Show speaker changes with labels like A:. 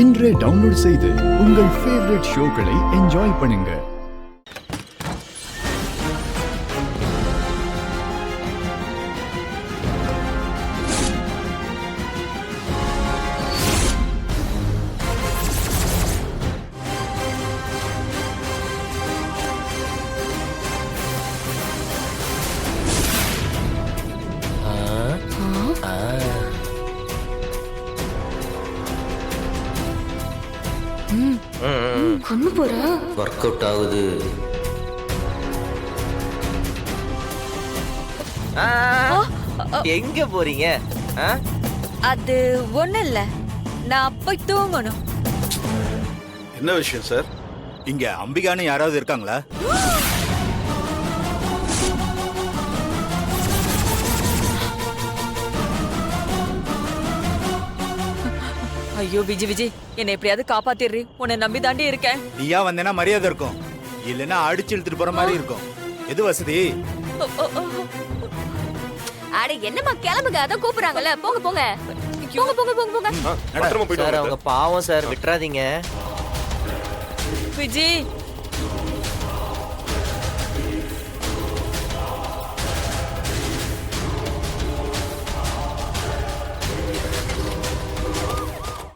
A: இன்றே டவுன்லோட் செய்து உங்கள் ஃபேவரட் ஷோக்களை என்ஜாய் பண்ணுங்க.
B: கண்ணு போற
C: ஒர்க் அவுட் ஆகுது. எங்க போறீங்க?
B: அது ஒண்ணு இல்ல, நான் போய் தூங்கணும்.
D: என்ன விஷயம் சார்?
E: இங்க அம்பிகான்னு யாராவது இருக்காங்களா?
B: ஐயோ விஜி விஜி, என்னை எப்படியாவது காப்பாத்திடுறி, உன்னை நம்பி தாண்டி இருக்கேன்.
E: நீயா வந்தேன்னா மரியாதை இருக்கும், இல்லைன்னா அடிச்சு இழுத்துட்டு போற மாதிரி இருக்கும். எது வசதி?
F: அட என்னம்மா கிளம்புங்க, அதான் கூப்பிடுறாங்கல்ல, போங்க போங்க போங்க போங்க போங்க போங்க.
D: பத்திரமா போயிட்டு
C: சார்
D: வாங்க
C: அவங்க பாவம் சார், விட்டுறாதீங்க.
B: விஜி